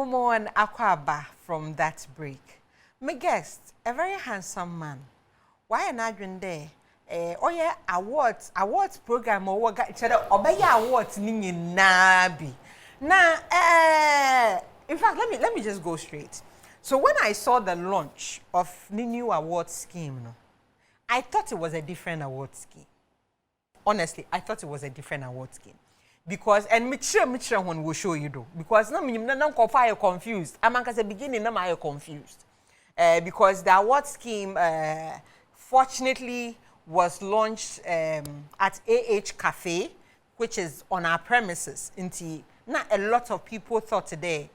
Momo and Akwaba from that break. My guest, a very handsome man. Why an adwin there? Oh yeah, awards program or what got obey awards nini nabi. Now, in fact, let me just go straight. So when I saw the launch of the new award scheme, no, I thought it was a different award scheme. Honestly, I thought it was a different award scheme. Because and Mitchell one will show you do because no fire confused. I'm at the beginning, no I confused. Because the award scheme fortunately was launched at AH Cafe, which is on our premises. Not a lot of people thought today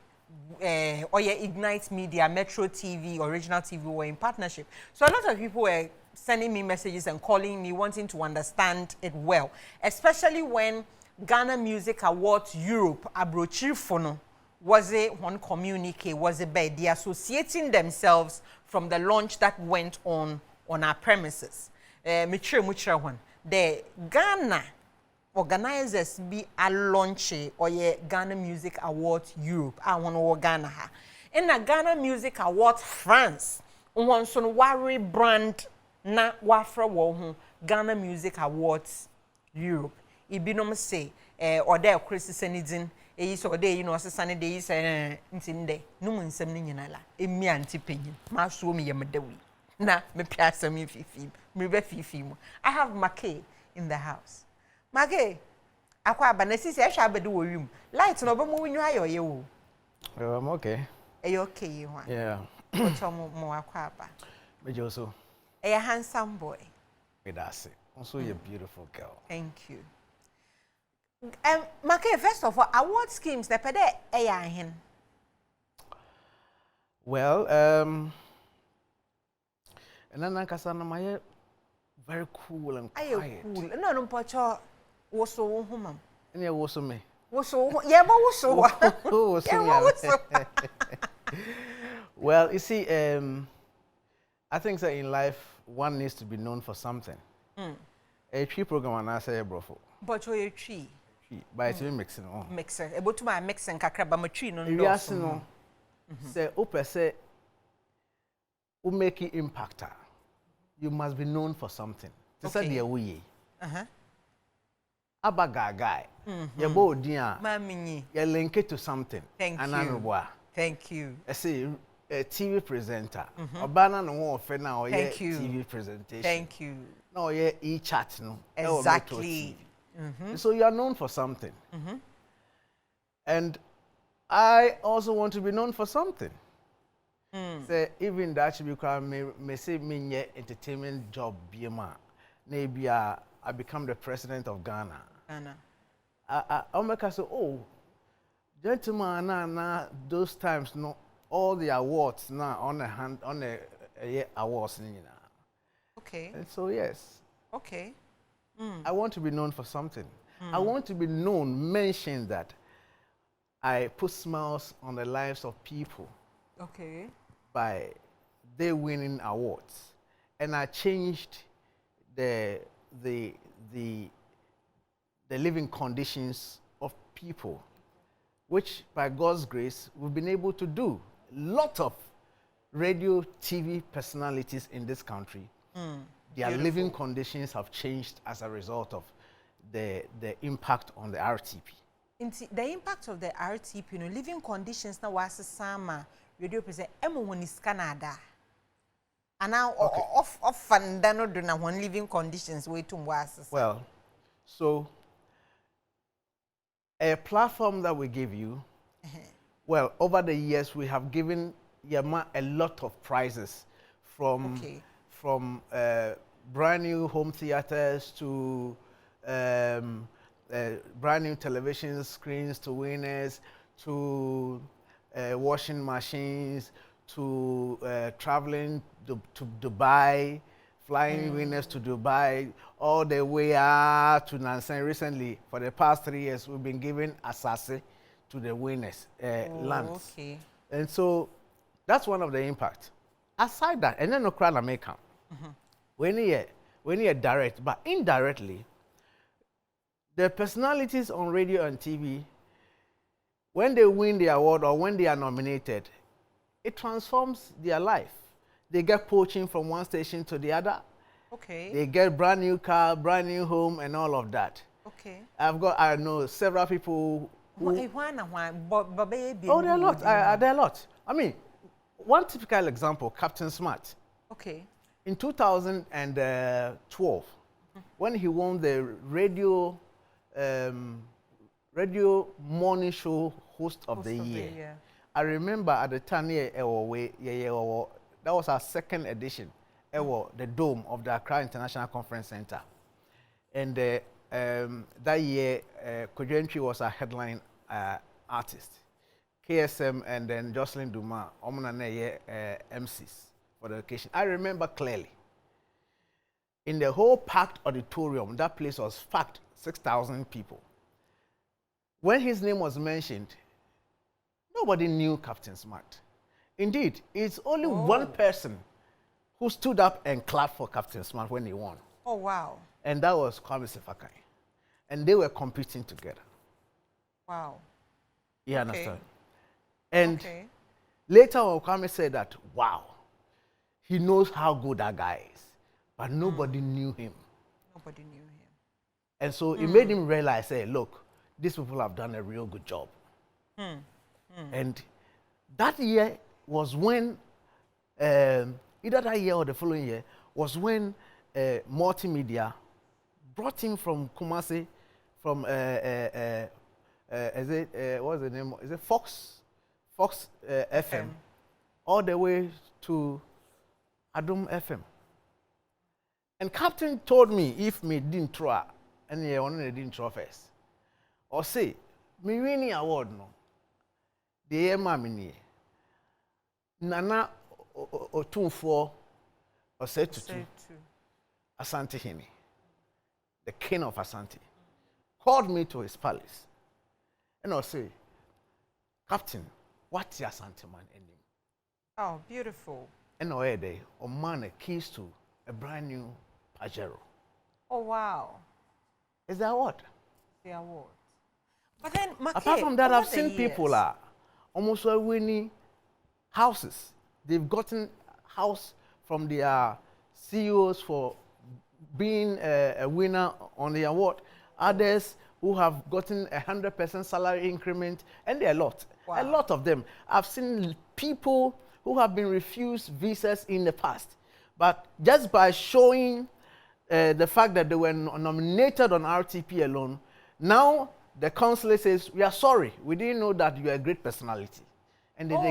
Ignite Media, Metro TV, Original TV were in partnership. So a lot of people were sending me messages and calling me wanting to understand it well, especially when Ghana Music Awards Europe Abrochifono was a one communique, was a bed, they associating themselves from the launch that went on our premises. Much one. The Ghana organizers be a launch or ye Ghana Music Awards Europe. I want to Ghana ha. In a Ghana Music Awards France, on son worry brand na wafra wo Ghana Music Awards Europe. Ibinom say or there Chris Senidin is or day Sunny days ntinde no nsem ni nyinala emi antipenyin ma so me yamadewi na me piasa me fifi me be fifi mu. I have Mackay in the house. Mackay akwa banasi se ehwa abede wo wim light no be mu winyu ayoye wo. I'm okay. Are you okay you one? Yeah. What mo akwa ba? Me also. A handsome boy. That's it. Also you're a beautiful girl. Thank you. Mackay, first of all, award schemes, the pede hen. Well, and then Kasana my very cool and quiet. Cool. No, Pacho was so home. And yeah, was me. Was so yeah, but was so. Well, you see, I think that in life one needs to be known for something. A tree program and I say brofo. But you're a tree. But it's mixing on. Mixer. About to my mixing kakra ba tree no. Yes, no. Say ope say who make it impactor. You must be known for something. To say the way. Abaga guy. You bo dia. Mamini. You link it to something. Thank you. Thank you. I say a TV presenter. Obana no one offer now TV presentation. Thank you. No, yeah, e-chat no. Exactly. So you are known for something. And I also want to be known for something. So even that should become me say me entertainment job BMA. Maybe I become the president of Ghana. I'll make us say, oh, gentlemen, na those times no all the awards now on the awards. Okay. And so yes. Okay. I want to be known for something. I want to be known, mentioned that I put smiles on the lives of people. Okay. By they winning awards, and I changed the living conditions of people, which by God's grace we've been able to do. Lot of radio, TV personalities in this country. Their living conditions have changed as a result of the impact on the RTP. The impact of the RTP, living conditions now was sama radio present when is Canada. And now off fandano do na when living conditions way to was. Well, so a platform that we give you, well, over the years we have given Yama a lot of prizes from brand new home theaters to brand new television screens to winners to washing machines to traveling to Dubai, flying winners to Dubai, all the way to Nansen. Recently, for the past 3 years, we've been giving Asase to the winners, lands. Okay. And so that's one of the impacts. Aside that, and then no crowd make come. When you direct, but indirectly, the personalities on radio and TV when they win the award or when they are nominated, it transforms their life. They get poaching from one station to the other. Okay. They get brand new car, brand new home, and all of that. Okay. I know several people who... Oh, there are a lot. There are a lot. I mean, one typical example, Captain Smart. Okay. In 2012, when he won the radio morning show host of the year, I remember at the time that was our second edition, the Dome of the Accra International Conference Center. And that year, Kojentri was a headline artist. KSM and then Jocelyn Dumas, MCs for the occasion. I remember clearly. In the whole packed auditorium, that place was packed, 6,000 people. When his name was mentioned, nobody knew Captain Smart. Indeed, it's only one person who stood up and clapped for Captain Smart when he won. Oh, wow. And that was Kwame Sefakai. And they were competing together. Wow. You understand? And later on, Kwame said that, wow, he knows how good that guy is. But nobody knew him. Nobody knew him. And so it made him realize, hey, look, these people have done a real good job. And that year was when, either that year or the following year, was when multimedia brought him from Kumasi, from, what's the name? Is it Fox FM, all the way to Adum FM. And Captain told me if me didn't try, and he only didn't try first, or say, me winning award no, the year mammy Nana Otunfo or said to Asante Hini, the king of Asante, called me to his palace, and I say, Captain, what's your Asante man in him? Oh, beautiful. And I day, or man a keys to a brand new Pajero. Oh, wow. Is that what? The award. But then, Mackay, apart from that, I've seen people almost winning houses. They've gotten house from their CEOs for being a winner on the award. Others who have gotten 100% salary increment, and there are a lot. Wow. A lot of them. I've seen people who have been refused visas in the past. But just by showing the fact that they were nominated on RTP alone, now the consulate says, we are sorry, we didn't know that you are a great personality. And then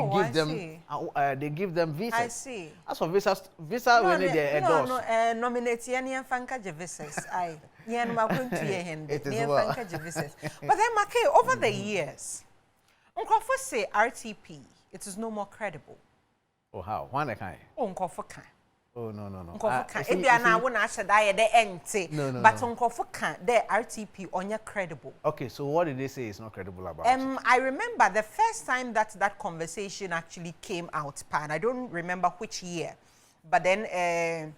they give them visas. I see. As for visas, when they endorse. No, nominate any fanka visas. I it is well. But then, Mackay, over the years, Uncle say RTP, it is no more credible. Oh, how? One kind. Oh, Uncle can. Oh, no. But Uncle the RTP on your credible. Okay, so what did they say is not credible about I remember the first time that conversation actually came out, and I don't remember which year, but then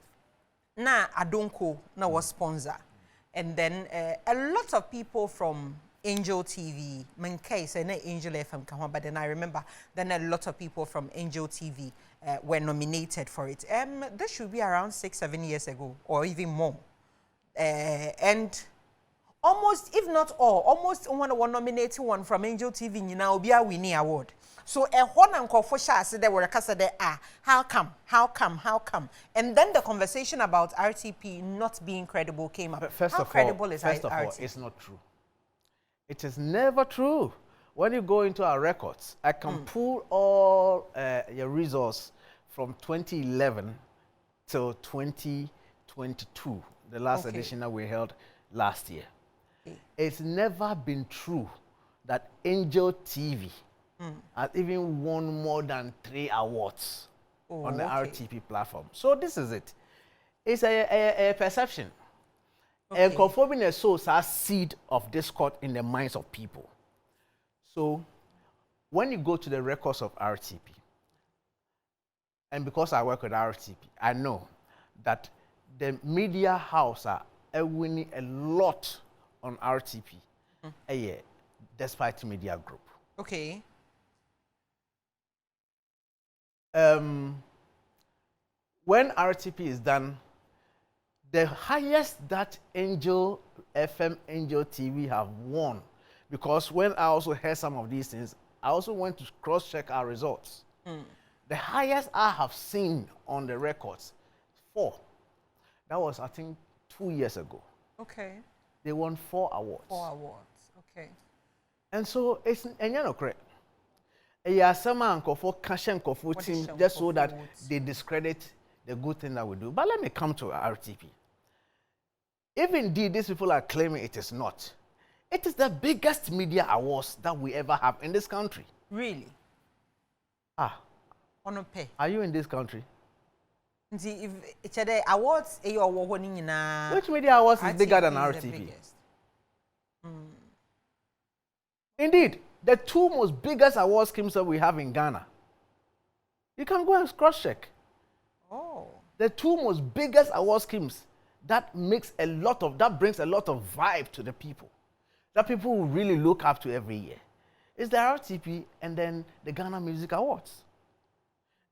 na Adonko na was sponsor, and then a lot of people from Angel TV, Mackay said Angel FM, but then I remember then a lot of people from Angel TV were nominated for it. This should be around 6-7 years ago, or even more. And almost, if not all, almost one nominated one from Angel TV, you know, be a winning award. So a one uncle for said they were a case there, how come? And then the conversation about RTP not being credible came up. First how of credible all, is first of RTP? all, it's not true. It is never true. When you go into our records, I can pull all your results from 2011 till 2022, the last edition that we held last year. It's never been true that Angel TV has even won more than 3 awards on the RTP platform. So this is it. It's a perception. And conforming sows a seed of discord in the minds of people. So when you go to the records of RTP, and because I work with RTP, I know that the media house are winning a lot on RTP a year, despite media group. Okay. When RTP is done, the highest that Angel FM, Angel TV have won, because when I also heard some of these things, I also went to cross-check our results. The highest I have seen on the records, 4. That was, I think, 2 years ago. Okay. They won 4 awards. 4 awards. Okay. And so it's correct. Yeah, some for Kashen Kofu team just so that they discredit the good thing that we do. But let me come to RTP. If indeed these people are claiming it is not, it is the biggest media awards that we ever have in this country. Really? Ah. Pay. Are you in this country? If it's a awards, which media awards is bigger than RTP? Indeed, the 2 most biggest award schemes that we have in Ghana. You can go and cross-check. Oh. The 2 most biggest award schemes that brings a lot of vibe to the people, that people will really look up to every year, is the RTP and then the Ghana Music Awards.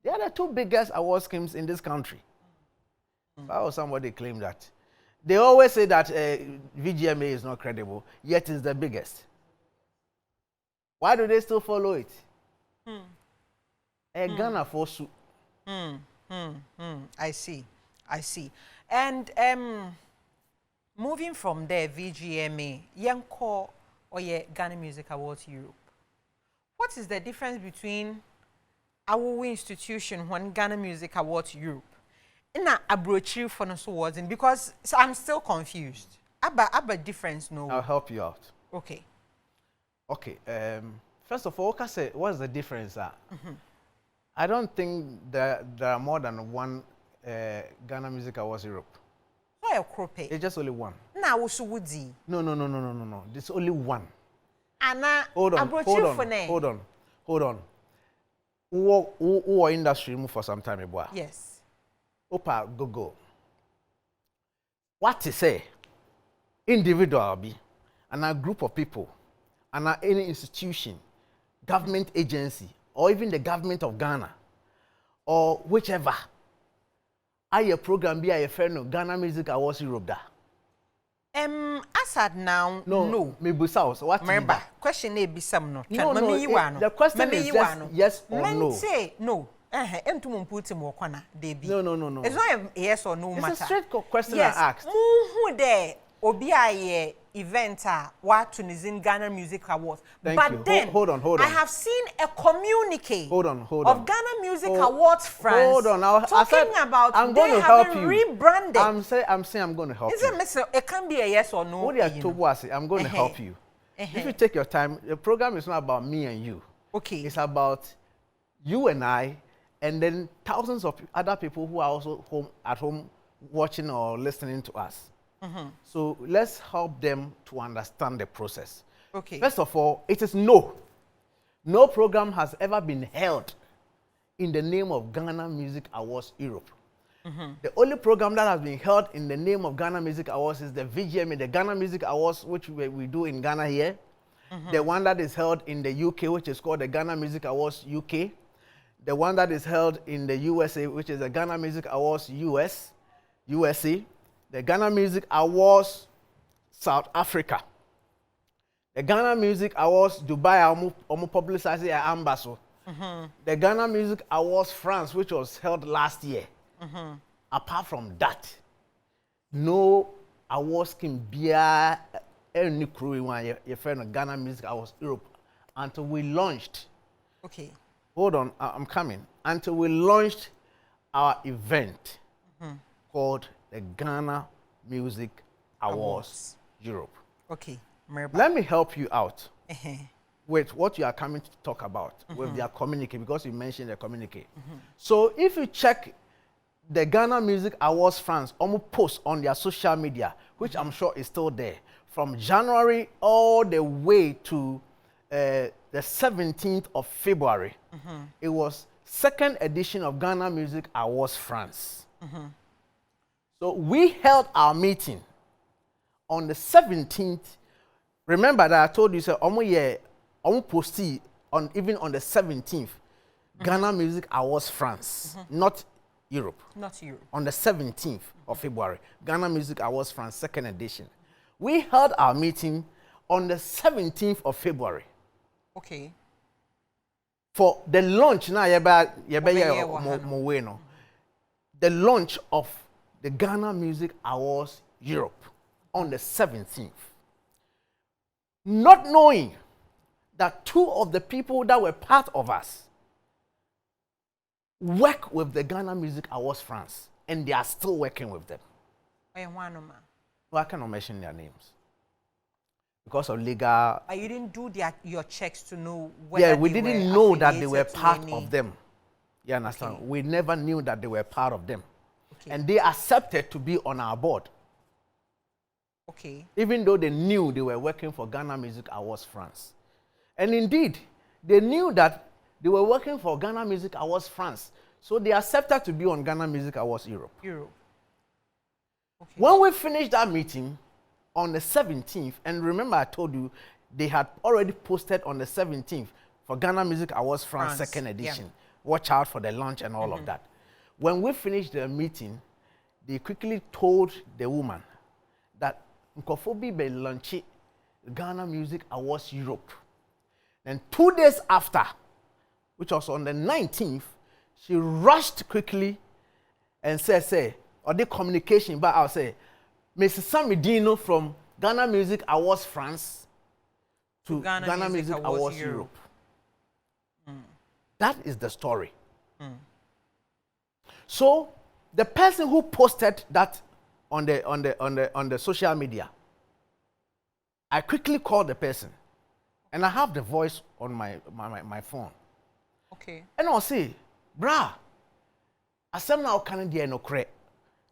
They are the 2 biggest award schemes in this country. Why would somebody claim that? They always say that VGMA is not credible, yet it's the biggest. Why do they still follow it? Ghana for su. I see. And moving from there, VGMA, Yanko or Ghana Music Awards Europe. What is the difference between our institution when Ghana Music Awards Europe and a brochure for us awards? Because I'm still confused. Abba difference no. I'll help you out. Okay. Okay. First of all, what's the difference? I don't think there are more than 1 Ghana Music Awards Europe. It's just only 1. Now, Woody. No. There's only 1. Anna, hold on. Who industry move for some time ago? Yes. Opa go. What to say? Individual be, and a group of people, and any institution, government agency, or even the government of Ghana, or whichever. A program be a friend Ghana Music Awards Europe da. Asad now. No. Maybe so. What? Remember, question A be some no. No. The question is just yes or no. Say no. Entum put him wakwana. No. It's not a yes or no matter. It's a straight question yes. I asked. Who there? Obi aye event what Tunisian Ghana Music Awards. Thank but you. Then hold on. I have seen a communique. Hold on. Of Ghana Music Awards France. Hold on. Talking about I'm going to help you. Rebranded. I'm saying I'm going to help you. It can be a yes or no. What I'm going to help you. If you take your time, the program is not about me and you. Okay. It's about you and I, and then thousands of other people who are also at home watching or listening to us. So let's help them to understand the process. Okay. First of all, it is no program has ever been held in the name of Ghana Music Awards Europe. The only program that has been held in the name of Ghana Music Awards is the VGMA, the Ghana Music Awards, which we do in Ghana here. The one that is held in the UK, which is called the Ghana Music Awards UK. The one that is held in the USA, which is the Ghana Music Awards USA. The Ghana Music Awards South Africa. The Ghana Music Awards Dubai, omo publicize ambassador. The Ghana Music Awards France, which was held last year. Apart from that, no awards can be any crew in your friend Ghana Music Awards Europe until we launched. Okay. Hold on, I'm coming. Until we launched our event called the Ghana Music Awards Europe. Okay. Let me help you out with what you are coming to talk about with their communique, because you mentioned the communique. So if you check the Ghana Music Awards France post on their social media, which I'm sure is still there, from January all the way to the 17th of February, it was 2nd edition of Ghana Music Awards France. So we held our meeting on the 17th. Remember that I told you, omo posted even on the 17th, Ghana Music Awards France, not Europe. Not Europe. On the 17th of February, Ghana Music Awards France, second edition. We held our meeting on the 17th of February. Okay. For the launch, now the launch of the Ghana Music Awards Europe on the 17th. Not knowing that two of the people that were part of us work with the Ghana Music Awards France, and they are still working with them. I cannot mention their names because of legal. You didn't do your checks to know whether we didn't know that they were part of them. You understand? Okay. We never knew that they were part of them. Okay. And they accepted to be on our board. Okay. Even though they knew they were working for Ghana Music Awards France. And indeed, they knew that they were working for Ghana Music Awards France. So they accepted to be on Ghana Music Awards Europe. Okay. When we finished that meeting on the 17th, and remember I told you they had already posted on the 17th for Ghana Music Awards France second edition. Yeah. Watch out for the launch and all of that. When we finished the meeting, they quickly told the woman that Nkofobi be launch Ghana Music Awards Europe. And 2 days after, which was on the 19th, she rushed quickly and said, or the communication, but I'll say, Mrs. Sammy Dino from Ghana Music Awards France to Ghana Music Awards Europe. That is the story. So the person who posted that on the social media, I quickly called the person, and I have the voice on my phone. Okay. And I'll say, brah, asem na okane de no kre.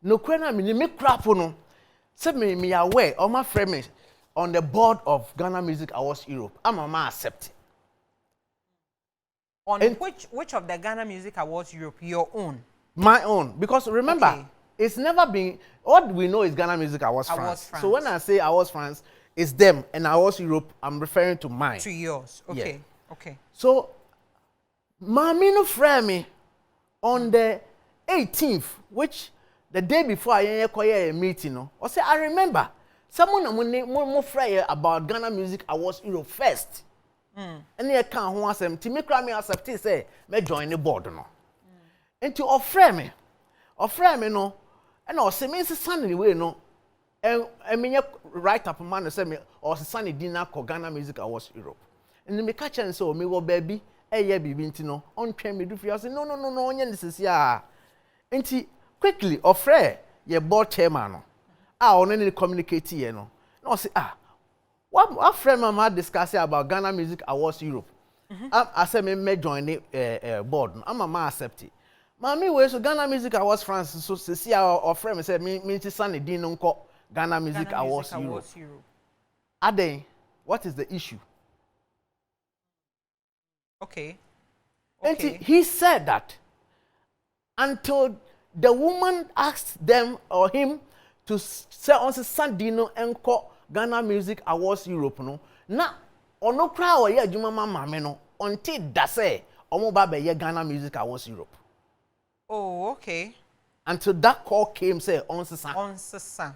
No kre na me crap no. Say me aware or my friend on the board of Ghana Music Awards Europe. I'm a accept. On which of the Ghana Music Awards Europe? Your own? My own. Because remember, it's never been, all we know is Ghana Music Awards France. So when I say Awards France, it's them, and Awards Europe, I'm referring to mine. To yours. Okay. Yeah. Okay. So, Mami no friend me on the 18th, which the day before I a meeting, I say, I remember someone more friend about Ghana Music Awards Europe first. And they can't who ask them to make me accept it, say, me join the board no. And to offer me no, and I say, me is Sunday way no. And I mean, write up a man say me or Sunday dinner for Ghana Music Awards Europe. And then me catch and so me go baby, yeah baby no on train me do for you. I say no onye this is ya. And quickly offer your board chairman no. On any communicate here no. No say what friend mama discussing about Ghana Music Awards Europe. I say me join the board. I'm a accept it. Mami we so Ghana Music Awards France so see our friend me say me Sunday dinner nko Ghana Music Awards Europe. Ade, what is the issue? Okay. And he said that until the woman asked them or him to say on Sandino enko Ghana Music Awards Europe no na ono kra o ye adwuma mama me no until that say omo ba be ye Ghana Music Awards Europe. Oh, okay. Until that call came say on Sesa.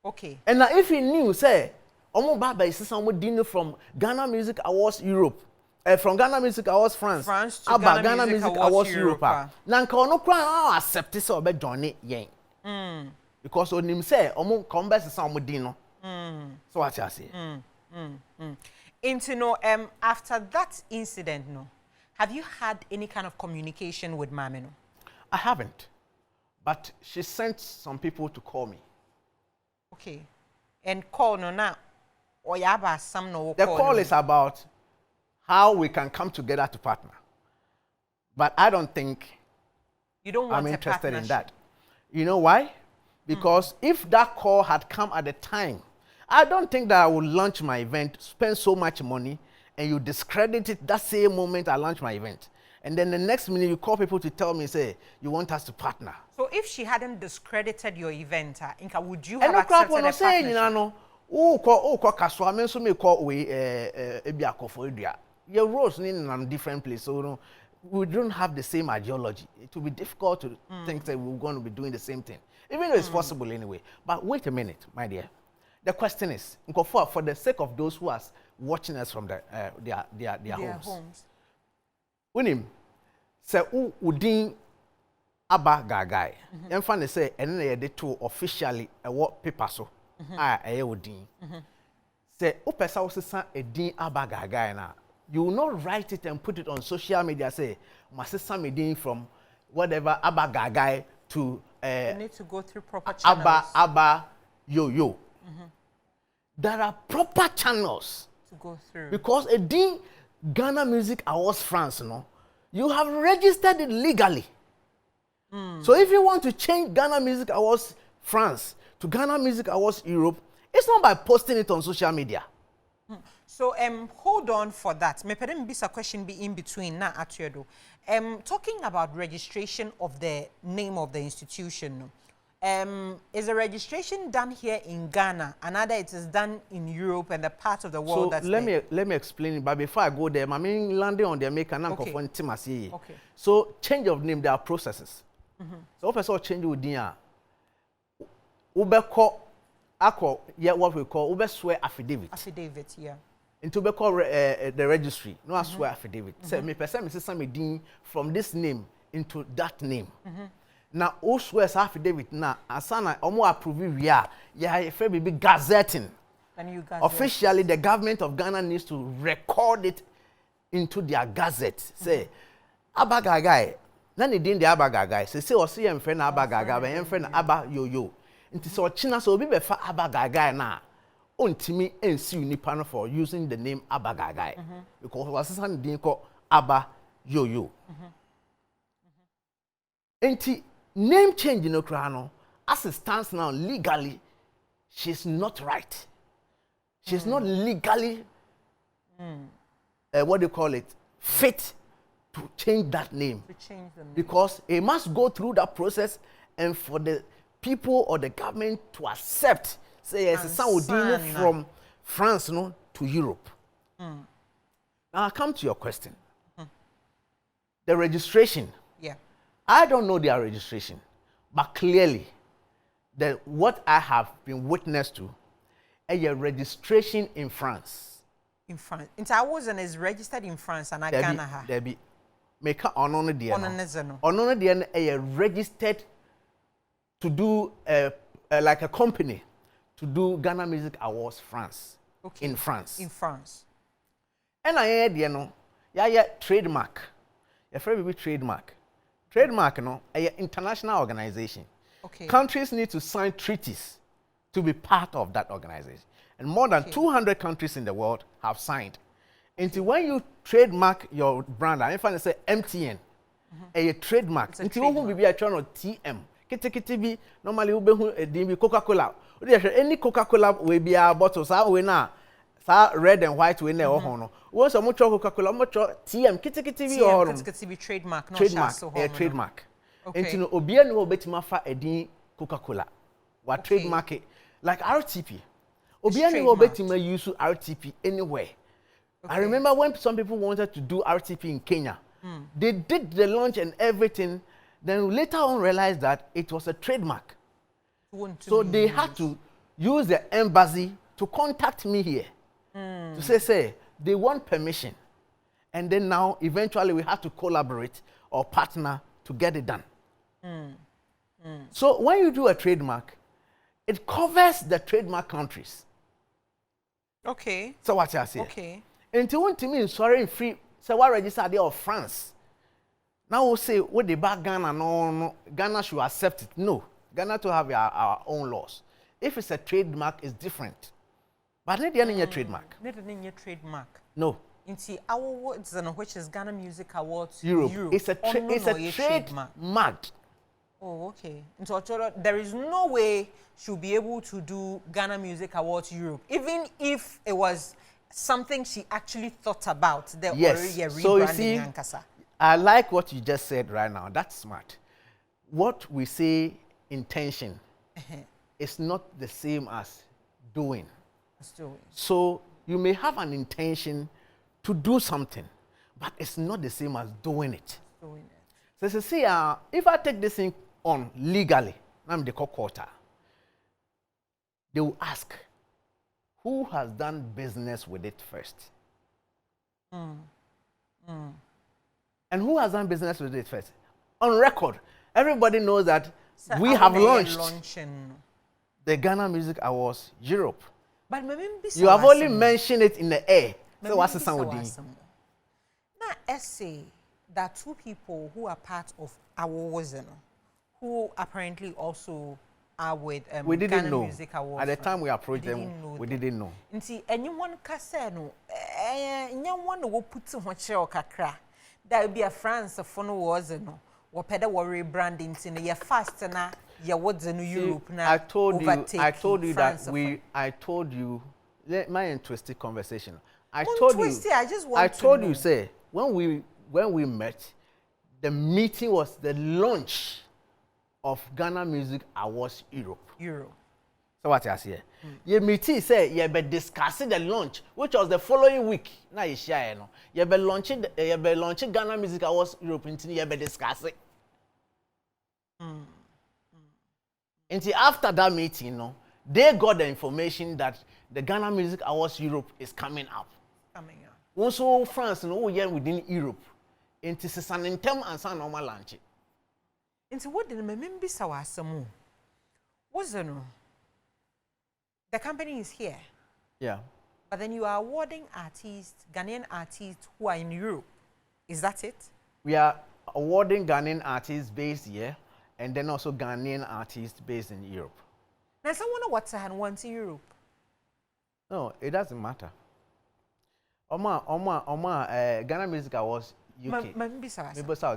Okay. And now if he knew say omo ba be sisan dinner from Ghana Music Awards Europe from Ghana Music Awards France to Ghana Music Awards Europe. Na nka ono kra accept say obe join yen. Because onim say omo come be sisan omo din no. So what I say? Into no after that incident no, have you had any kind of communication with Mami no? I haven't. But she sent some people to call me. Okay. And call no now. Or yaba some no. The call is about how we can come together to partner. But I don't think you don't want I'm interested in that. You know why? Because if that call had come at the time, I don't think that I would launch my event, spend so much money, and you discredit it that same moment I launch my event. And then the next minute you call people to tell me, say, you want us to partner. So if she hadn't discredited your event, Inka, would you have accepted a partnership? your roles in different place. So, you know, we don't have the same ideology. It will be difficult to think that we're going to be doing the same thing, even though it's possible anyway. But wait a minute, my dear. The question is, for the sake of those who are watching us from their homes. Unim, say udin aba gagai. Enfane say ene de to officially what paper so. Udin. Say upesa osesa edin aba gagai na. You will not write it and put it on social media. Say masesa medin from whatever aba gagai to. You need to go through proper channels. Aba yo. There are proper channels to go through because edin Ghana Music Awards France, you have registered it legally. So if you want to change Ghana Music Awards France to Ghana Music Awards Europe, it's not by posting it on social media. So hold on for that. Me pede mbisa question be in between na atuedo. Talking about registration of the name of the institution. Is the registration done here in Ghana, and other it is done in Europe and the part of the world so that's let me explain it, but before I go there, I mean landing on the American okay. So change of name, there are processes. So first of all, change with dia. Ubeko ako what we call ube swear affidavit. Affidavit, yeah. Into be call the registry. No I swear affidavit. Say me person me say some from this name into that name. Now, also as affidavit now, asana omo approve we are. Yeah, if be gazetting. Officially, the government of Ghana needs to record it into their gazette. Say, abagagai. Nani din the abagagai. Say or see em friend abagagai, em friend aba yo. Inti so china so be fa abagagai na. Ontimi ensi nipa no for using the name abagagai. Because wasasa din ko aba yo. Enti name change in Ukraino, as it stands now legally, she's not right. She's not legally, what do you call it, fit to change that name. To change the name. Because it must go through that process and for the people or the government to accept, say, yes, it's someone from France to Europe. Now I'll come to your question. The registration. Yeah. I don't know their registration, but clearly, what I have been witness to, a registration in France. In France, Intawozan is registered in France and Ghana. There be make on the Ononezano. On the a registered to do like a company to do Ghana Music Awards France. Okay. In France. In France. And I heard yeah trademark. Your friend will be trademark. Trademark, an international organization. Okay. Countries need to sign treaties to be part of that organization. And more than 200 countries in the world have signed. Until when you trademark your brand, I find say MTN, a trademark. Until when we be a channel TM, KTKTB, normally we be Coca-Cola. Any Coca-Cola will be a bottle, so we now. Red and white we never hono. Once a much Coca-Cola, much TM, KTKTV or KTKTV trademark, no trademark. And to know Obia no betima fa edi Coca-Cola. What trademark it like RTP. Obia no betima use RTP anywhere. I remember when some people wanted to do RTP in Kenya. They did the launch and everything, then later on realized that it was a trademark. So they had to use the embassy to contact me here. To say they want permission, and then now eventually we have to collaborate or partner to get it done. So when you do a trademark, it covers the trademark countries. Okay. So what you say? Okay. And to want to mean sorry free, so what register there of France? Now we'll say what the back Ghana no Ghana should accept it. No, Ghana to have our own laws. If it's a trademark, it's different. But not the trademark. Not the trademark. No. Inti our words which is Ghana Music Awards Europe. It's a trademark. Oh, okay. And so there is no way she'll be able to do Ghana Music Awards Europe, even if it was something she actually thought about. Yes. So you see, I like what you just said right now. That's smart. What we say intention is not the same as doing. Still. So you may have an intention to do something, but it's not the same as doing it. Doing it. So see, if I take this thing on legally, I'm the quarter. They will ask, who has done business with it first? And who has done business with it first? On record, everybody knows that So we have launched launching. the Ghana Music Awards Europe. But you have only mentioned it in the air. So what's the sound with you? Now, essay that two people who are part of awards, who apparently also are with we didn't Ghana know. Music Awards. At the time we approached them, we didn't know. Nti anyone ka say no, anyone wo put ho kire kakra. That would be a France for no was no. Wo pede wo rebranding tin ye fast na ye what's in Europe na. I told you France that I told you my interesting conversation. I just want told you say when we met, the meeting was the launch of Ghana Music Awards Europe. So what I say? Your meeting say you be discussing the launch, which was the following week. Now you share no. You be launching Ghana Music Awards Europe until you be discussing. Until after that meeting, no, they got the information that the Ghana Music Awards Europe is coming up. Also France no year within Europe. Until season in term and some normal launch. Into what did me be so asamo? Was no? The company is here. Yeah. But then you are awarding artists, Ghanaian artists who are in Europe. Is that it? We are awarding Ghanaian artists based here and then also Ghanaian artists based in Europe. Now someone what's and wants in Europe. No, it doesn't matter. Ghana Music Awards UK.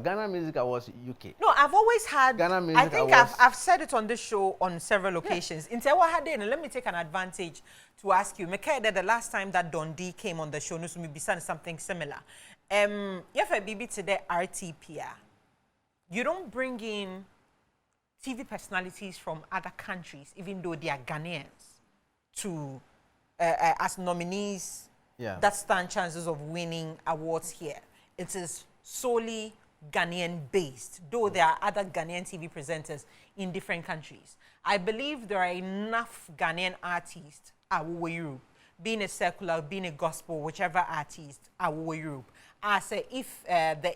Ghana Music Awards UK. No, I've always had. Ghana Music I think Awards. I've said it on this show on several occasions. In Tewa Hade, let me take an advantage to ask you, Mackay, that the last time that Dundee came on the show, no, maybe something similar. If I be today RTP, you don't bring in TV personalities from other countries, even though they are Ghanaians, to as nominees. Yeah. That stand chances of winning awards here. It is solely Ghanaian based, though there are other Ghanaian TV presenters in different countries. I believe there are enough Ghanaian artists in Europe, being a secular, being a gospel, whichever artist in Europe. I say if the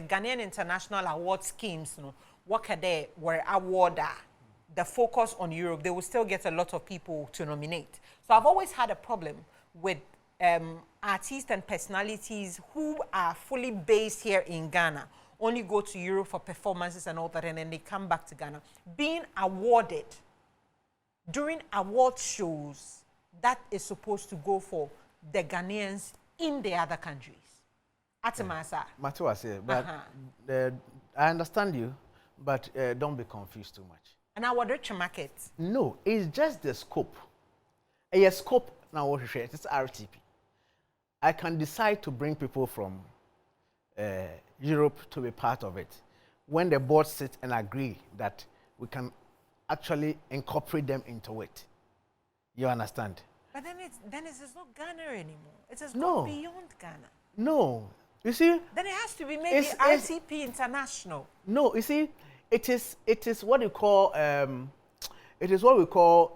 Ghanaian international award schemes, what they were awarded, the focus on Europe, they will still get a lot of people to nominate. So I've always had a problem with artists and personalities who are fully based here in Ghana, only go to Europe for performances and all that, and then they come back to Ghana. Being awarded during award shows, that is supposed to go for the Ghanaians in the other countries. Atimasa. Matuase, but I understand you, but don't be confused too much. And our rich market. No, it's just the scope. A scope now what it's RTP. I can decide to bring people from Europe to be part of it when the board sits and agree that we can actually incorporate them into it. You understand? But then it's not Ghana anymore. It has gone beyond Ghana. No. You see? Then it has to be maybe RTP International. No, you see, it is what you call it is what we call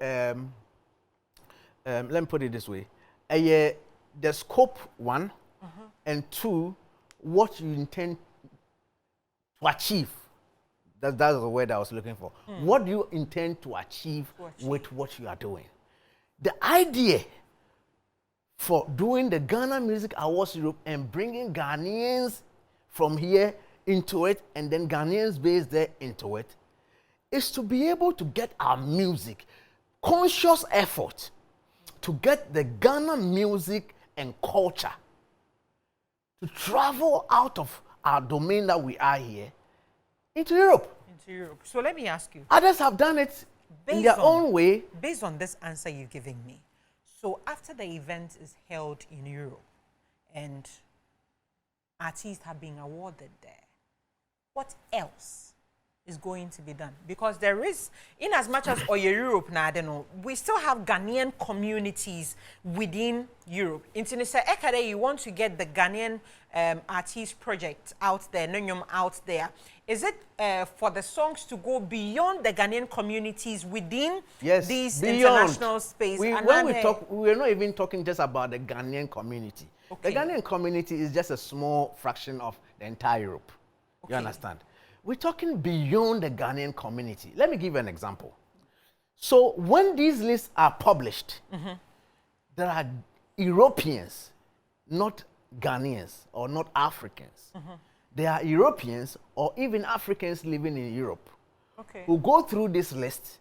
let me put it this way. The scope one, and two, what you intend to achieve. That's the word I was looking for. What do you intend to achieve with what you are doing? The idea for doing the Ghana Music Awards Europe and bringing Ghanaians from here into it and then Ghanaians based there into it is to be able to get our music, conscious effort to get the Ghana music and culture to travel out of our domain that we are here into Europe. So let me ask you. Others have done it in their own way. Based on this answer you're giving me, so after the event is held in Europe and artists have been awarded there, what else is going to be done? Because there is, in as much as Europe now, I don't know, we still have Ghanaian communities within Europe. In Tunisia, Ekade, you want to get the Ghanaian artist project out there, Nonyum out there. Is it for the songs to go beyond the Ghanaian communities within these international space? When we talk, we're not even talking just about the Ghanaian community. Okay. The Ghanaian community is just a small fraction of the entire Europe. Okay. You understand? We're talking beyond the Ghanaian community. Let me give you an example. So when these lists are published, there are Europeans, not Ghanaians or not Africans. There are Europeans or even Africans living in Europe who go through this list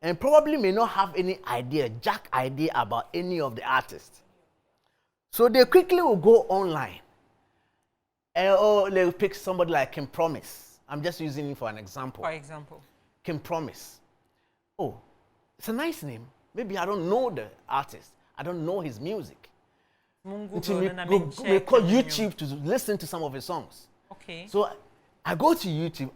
and probably may not have any idea, jack idea about any of the artists. So they quickly will go online or they'll pick somebody like Kim Promise. I'm just using it for an example. For example. Kim Promise. Oh, it's a nice name. Maybe I don't know the artist. I don't know his music. We call YouTube to listen to some of his songs. Okay. So I go to YouTube.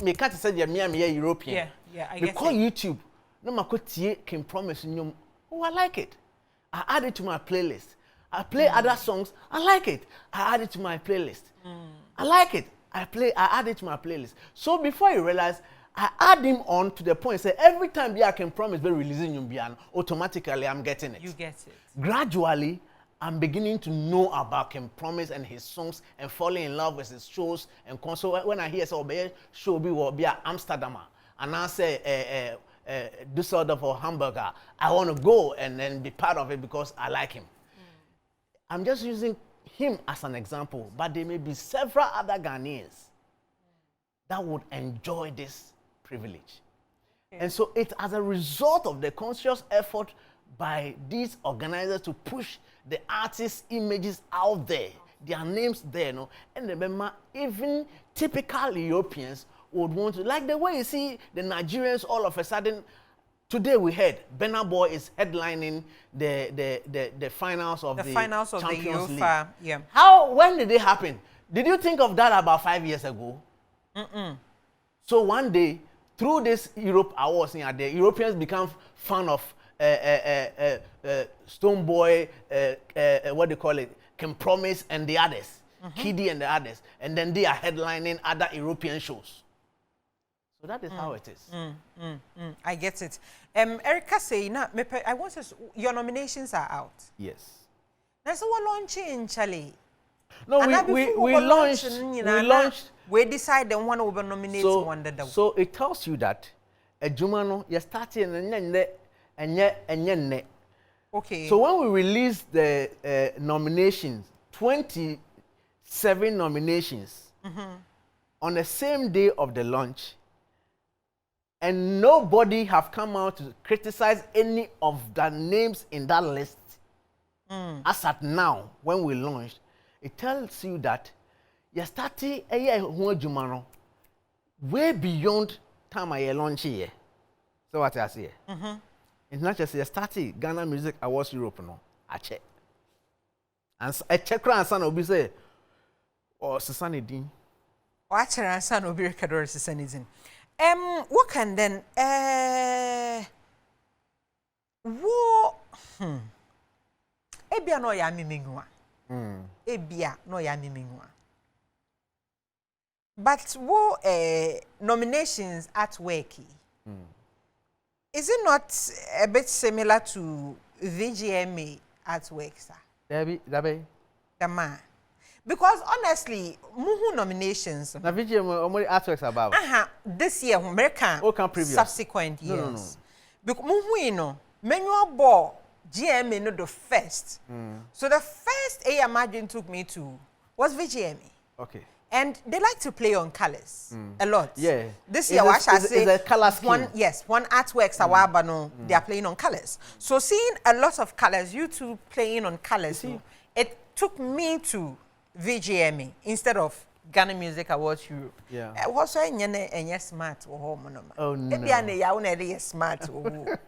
Me can't say I'm European. Yeah, I guess. We call YouTube. No, I could Kim Promise. Oh, I like it. I add it to my playlist. I play other songs. I like it. I add it to my playlist. I like it. I add it to my playlist. So before you realize, I add him on to the point, say every time I Can Promise be releasing Yumbian, automatically I'm getting it. You get it. Gradually, I'm beginning to know about Can Promise and his songs and falling in love with his shows and concerts. When I hear say, show will be at Amsterdam, and I say Düsseldorf or Hamburger, I want to go and then be part of it because I like him. I'm just using him as an example, but there may be several other Ghanaians that would enjoy this privilege. And so it's as a result of the conscious effort by these organizers to push the artists' images out there, their names there, and remember, even typical Europeans would want to, like the way you see the Nigerians all of a sudden. Today we heard Burna Boy is headlining the finals of the Champions League. Yeah. When did it happen? Did you think of that about 5 years ago? So one day, through this Europe Awards, the Europeans become fan of Stone Boy, what do you call it, Can Promise and the others, Kiddy and the others, and then they are headlining other European shows. So that is how it is. I get it. Erica say, I want to. Your nominations are out. Yes. That's what launching, Charlie. No, we launched. We decide the one over nominate one that. So it tells you that a Jumano you started and okay. So when we released the nominations, 27 nominations on the same day of the launch. And nobody have come out to criticize any of the names in that list. As at now, when we launched, it tells you that you're starting a year way beyond time I launch here. So what I say? It's not just you're starting Ghana Music Awards Europe, no. I check. And I check around son will be say, oh, Susani Dean. Watch around son will be recorded Susani Dean. What can then ebia no ya mimingwa. Ebia no ya mimingwa. But nominations at work. Is it not a bit similar to VGMA at work, sir? Dabe. Because honestly, muhu nominations. Na VGMA only artworks about. This year, American. Previous. Subsequent years. No. Because muhu manual ball GMA no the first. So the first I imagine took me to was VGMA. Okay. And they like to play on colors a lot. Yeah. This year, what I say, is a color scheme. One artworks they are playing on colors. So seeing a lot of colors, you two playing on colors, it took me to VGMA instead of Ghana Music Awards Europe. Yeah. What's any smart or home? Oh no. Maybe smart.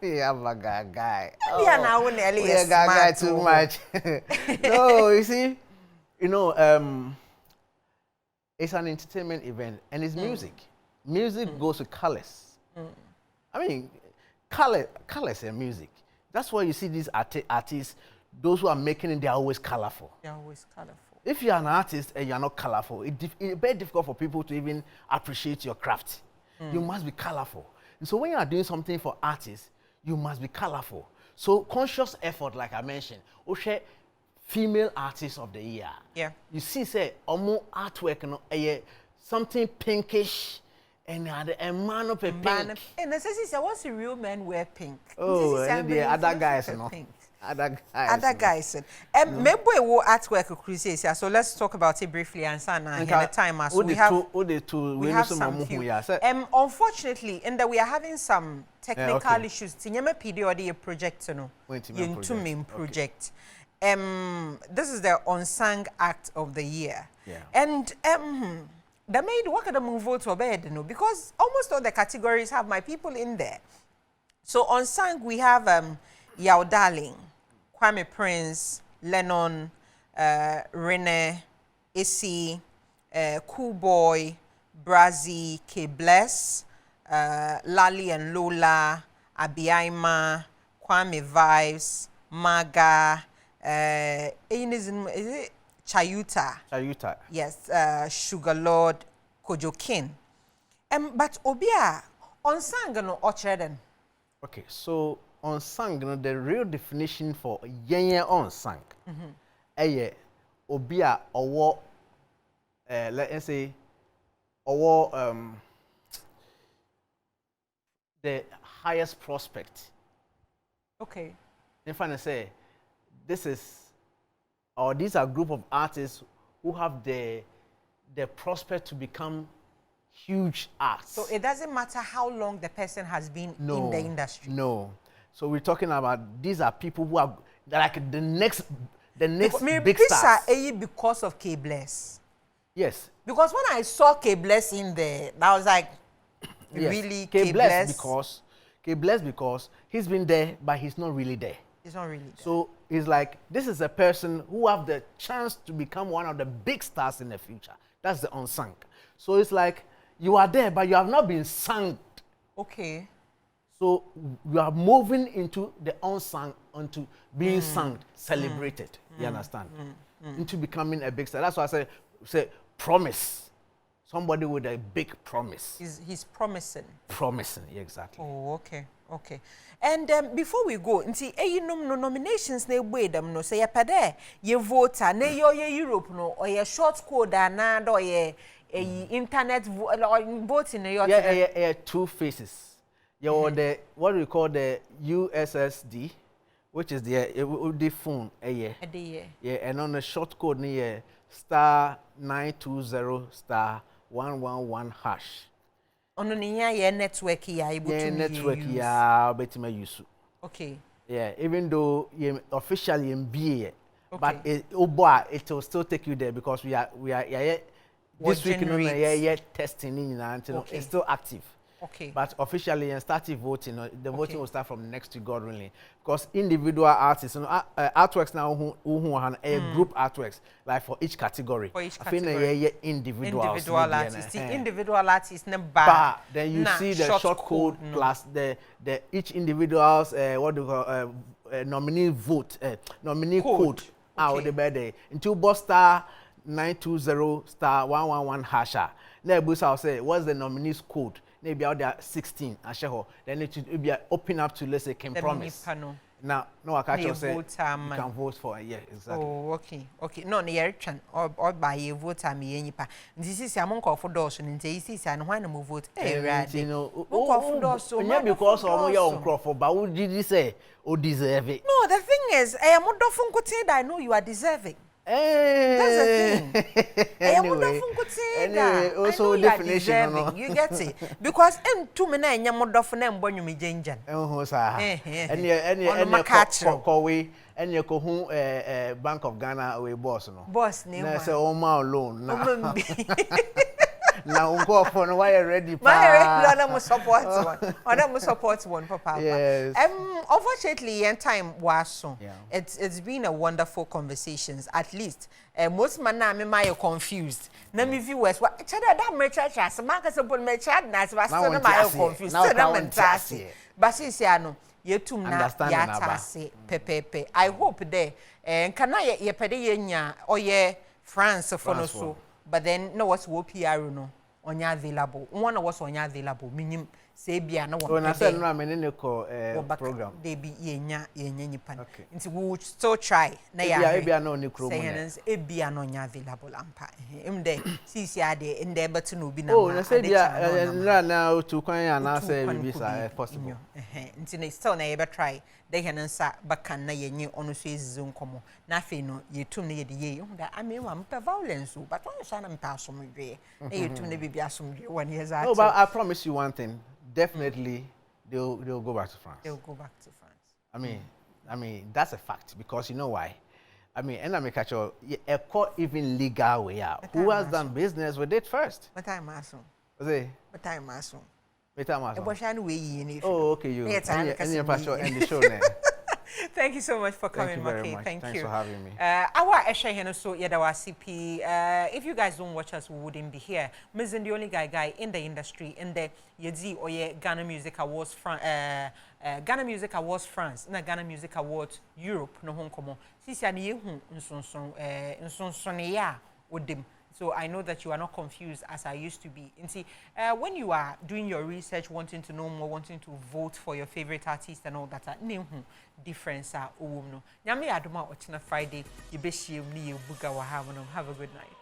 Yeah, my guy. Maybe guy too much. No, you see, it's an entertainment event and it's music. Music goes with colors. I mean, colors and music. That's why you see these artists, those who are making it, they're always colorful. They're always colorful. If you're an artist and you're not colorful, it's very difficult for people to even appreciate your craft. You must be colorful. And so when you are doing something for artists, you must be colorful. So conscious effort, like I mentioned, Oshe, female artist of the year. Yeah. You see, say, almost artwork, something pinkish, and a man of a pink. And as I say, what's the real men wear pink? Oh, and the other guys, no. Other guys. Maybe we will artwork cruise. So let's talk about it briefly and the time as we have some few. Unfortunately, in that we are having some technical issues. Tinyama PD or the project, no. Into main project. This is the unsung act of the year. Yeah. And the made work at the move vote to bed, no, because almost all the categories have my people in there. So unsung we have Yao Darling, Kwame Prince, Lennon, Rene, Issy, Cool Boy, Brazzy, K Bless, Lali and Lola, Abiaima, Kwame Vibes, Maga, is it Chayuta? Yes, Sugar Lord, Kojo King. But Obia, unsung no Ocheren. Okay, so unsung, the real definition for yenye unsung. Obia or let's say the highest prospect. Okay. In fact, I say these are a group of artists who have the prospect to become huge arts. So it doesn't matter how long the person has been in the industry. No. So we're talking about these are people who are like the next big stars. Because of K Bless. Yes. Because when I saw K Bless in there, I was like, yes. Really K Bless because he's been there, but he's not really there. He's not really there. So it's like this is a person who have the chance to become one of the big stars in the future. That's the unsung. So it's like you are there, but you have not been sung. Okay. So you are moving into the unsung, onto being sung, celebrated. You understand? Into becoming a big star. That's why I say promise. Somebody with a big promise. He's promising. Promising, yeah, exactly. Oh, okay. Okay. And before we go, nti no nominations na egbe dem no say ye pede ye voter na ye Europe no or ye short code na do ye internet voting na yeah, two phases. You the what we call the USSD, which is the phone yeah, and on the short code near *920*111#. Ono niya network ya able to network ya betima use. Okay. Yeah, even though you officially in BA, but it will still take you there because we are this week testing until it's still active. Okay. But officially and starting voting, the voting will start from next to God really. Because individual artists, artworks now who have group artworks, like for each category. For each category. Individual artists. The individual artists never. Then you see the short code plus the each individual's what do you call nominee vote, nominee code. Out the birthday. Until Bosta 920*111#. Now I'll say, what's the nominee's code? Maybe out there 16 then it will be open up to, let's say, can promise. Now, no, I can't say you can vote for exactly. Oh, okay. No, near chan or by a vote me any pa. This is a monk of doors and this is and when I vote. You know, because of your own crop, but what did you say? Oh, deserve it. No, the thing is, I am not I know you are deserving. That's the thing. Also definition. You get it? Because in 2 minutes, you are not going to be ginger. And you go Bank of Ghana away boss no. Boss name. Na say o ma alone na. Now go for no why ready pa. My no support one. Ona support one papa. Yes. Unfortunately in time was so. Yeah. It's been a wonderful conversations at least. Most man na me my confused. Na me viewers what chada that me church as market support me chad na so still my confused. Now Still na mentasi. But see ano yetum na yatase pepepe. I hope there kana ye pede ye nya oye France for no so. But then no was wo PR no onya available. One was onya available. Minim say bia na one. I said no me ne ko program. They be yenya nipa. Nti we will still try. Na ya. Yeah, bia no ni kro mo. Say bia no onya available ampa. Em de sisi ade ende betu no bi na. Oh, na say bia na to kwan ana say bi sa possible. Nti na still na ye be try. They can answer back na yenye ono so ezizo nkomo na fe no yetum na yede ye hu da amewa mpa violence but one shana mpa asomdwe na yetum na bibi asomdwe one years out. No, but I promise you one thing, definitely they'll go back to France. They'll go back to France. I mean that's a fact because you know why. I mean, and I make sure a court even legal way out. Who has done business with it first? But I'm aso. Say. But I'm aso. Oh, okay, you. And your pastor and the show now. Thank you so much for coming, Mackay. Thanks for having me. Our Esha Heno so Yadawa CP. If you guys don't watch us, we wouldn't be here. Miss the only guy in the industry in the Yedzi Oye Ghana Music Awards Ghana Music Awards France, na Ghana Music Awards Europe no Hong Kong. Sisi ani yehu nsonson ya odim. So I know that you are not confused as I used to be. And see, when you are doing your research, wanting to know more, wanting to vote for your favorite artist and all that, difference are no. Nyame aduma ochina Friday, you be shi have a good night.